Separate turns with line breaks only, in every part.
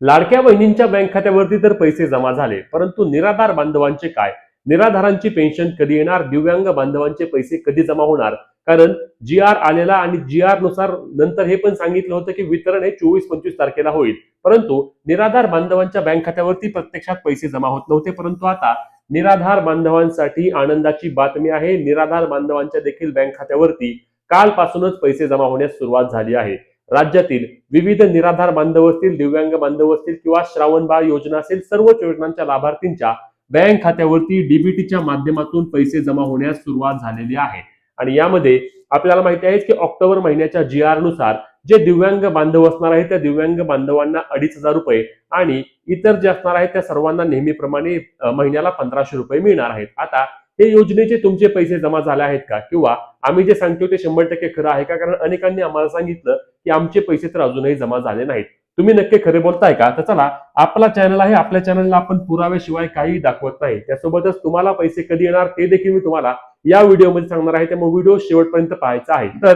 लाडक्या बहिणींच्या बँक खात्यावरती तर पैसे जमा झाले, परंतु निराधार बांधवांचे काय? निराधारांची पेन्शन कधी येणार? दिव्यांग बांधवांचे पैसे कधी जमा होणार? कारण जी आर आलेला आणि जी आर नुसार नंतर हे पण सांगितलं होतं की वितरण हे 24-25 तारखेला होईल, परंतु निराधार बांधवांच्या बँक खात्यावरती प्रत्यक्षात पैसे जमा होत नव्हते. परंतु आता निराधार बांधवांसाठी आनंदाची बातमी आहे. निराधार बांधवांच्या देखील बँक खात्यावरती कालपासूनच पैसे जमा होण्यास सुरुवात झाली आहे. राज्यातील विविध निराधार बांधव असतील, दिव्यांग बांधव असतील किंवा श्रावण बाळ योजना असेल, सर्वच योजनांच्या लाभार्थींच्या बँक खात्यावरती डीबीटीच्या माध्यमातून पैसे जमा होण्यास सुरुवात झालेली आहे. आणि यामध्ये आपल्याला माहिती आहे की ऑक्टोबर महिन्याच्या जी आर नुसार जे दिव्यांग बांधव असणार आहेत त्या दिव्यांग बांधवांना 2,500 रुपये आणि इतर जे असणार आहेत त्या सर्वांना नेहमीप्रमाणे महिन्याला 1,500 रुपये मिळणार आहेत. आता हे योजनेचे तुमचे पैसे जमा झाले आहेत का, किंवा आम्ही जे सांगतो ते 100% खरं आहे का? कारण अनेकांनी आम्हाला सांगितलं की आमचे पैसे तर अजूनही जमा झाले नाहीत. तुम्ही नक्की खरे बोलताय का? तर चला, आपला चॅनल आहे, आपल्या चॅनलला आपण पुराव्याशिवाय काही दाखवत नाही. त्यासोबतच तुम्हाला पैसे कधी येणार ते देखील मी तुम्हाला या व्हिडिओमध्ये सांगणार आहे, त्यामुळे व्हिडिओ शेवटपर्यंत पाहायचा आहे. तर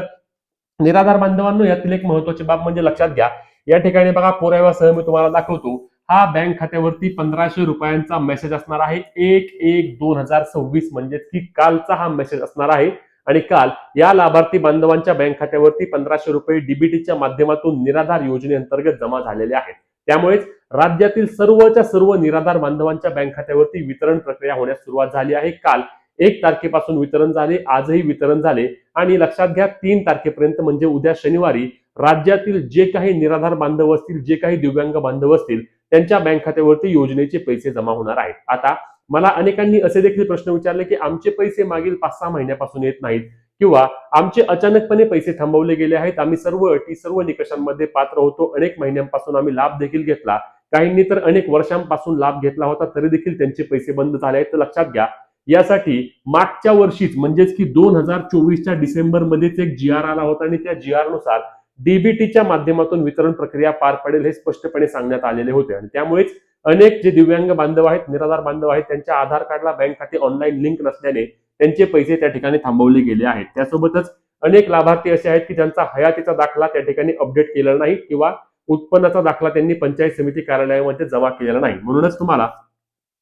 निराधार बांधवांनो, यातील एक महत्वाची बाब म्हणजे लक्षात घ्या. या ठिकाणी बघा, पुराव्यासह मी तुम्हाला दाखवतो. हा बँक खात्यावरती 1,500 रुपयांचा मेसेज असणार आहे. 1/1/2026 म्हणजे की कालचा हा मेसेज असणार आहे. आणि काल या लाभार्थी बांधवांच्या बँक खात्यावरती 1,500 रुपये डीबीटीच्या माध्यमातून निराधार योजनेअंतर्गत जमा झालेले आहेत. त्यामुळेच राज्यातील सर्वच्या सर्व निराधार बांधवांच्या बँक खात्यावरती वितरण प्रक्रिया होण्यास सुरुवात झाली आहे. काल 1 तारखेपासून वितरण झाले, आजही वितरण झाले. आणि लक्षात घ्या, 3 तारखेपर्यंत म्हणजे उद्या शनिवारी राज्यातील जे काही निराधार बांधव असतील, जे काही दिव्यांग बांधव असतील, त्यांच्या बँक खात्यावरती योजनेचे पैसे जमा होणार आहेत. आता मला अनेकांनी असे देखील प्रश्न विचारले की आमचे पैसे मागील 5-6 महिन्यापासून येत नाहीत, किंवा आमचे अचानकपणे पैसे थांबवले गेले आहेत. आम्ही सर्व अटी सर्व निकषांमध्ये पात्र होतो, अनेक महिन्यांपासून आम्ही लाभ देखील घेतला, काहींनी तर अनेक वर्षांपासून लाभ घेतला होता, तरी देखील त्यांचे पैसे बंद झाले आहेत. तर लक्षात घ्या, यासाठी मागच्या वर्षीच म्हणजेच की 2024च्या डिसेंबरमध्येच एक जी आर आला होता आणि त्या जी आर नुसार डीबीटीच्या माध्यमातून वितरण प्रक्रिया पार पडेल हे स्पष्टपणे सांगण्यात आलेले होते. आणि त्यामुळेच अनेक जे दिव्यांग बांधव आहेत, निराधार बांधव आहेत, त्यांच्या आधार कार्डला बँक खाते ऑनलाईन लिंक नसल्याने त्यांचे पैसे त्या ठिकाणी थांबवले गेले आहेत. त्यासोबतच अनेक लाभार्थी असे आहेत की ज्यांचा हयातीचा दाखला त्या ठिकाणी अपडेट केलेला नाही, किंवा उत्पन्नाचा दाखला त्यांनी पंचायत समिती कार्यालयामध्ये जमा केलेला नाही. म्हणूनच तुम्हाला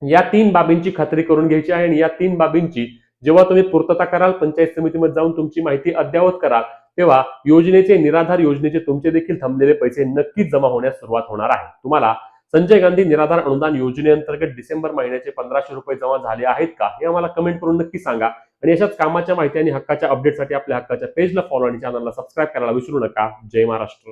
या 3 बाबींची खात्री करून घ्यायची आहे. आणि या 3 बाबींची जेव्हा तुम्ही पूर्तता कराल, पंचायत समितीमध्ये जाऊन तुमची माहिती अद्ययावत कराल, तेव्हा योजनेचे, निराधार योजनेचे तुमचे देखील थांबलेले पैसे नक्कीच जमा होण्यास सुरुवात होणार आहे. तुम्हाला संजय गांधी निराधार अनुदान योजनेअंतर्गत डिसेंबर महिन्याचे 1,500 रुपये जमा झाले आहेत का, हे आम्हाला कमेंट करून नक्की सांगा. आणि अशाच कामाच्या माहिती आणि हक्काच्या अपडेटसाठी आपल्या हक्काच्या पेजला फॉलो आणि चॅनलला सबस्क्राईब करायला विसरू नका. जय महाराष्ट्र.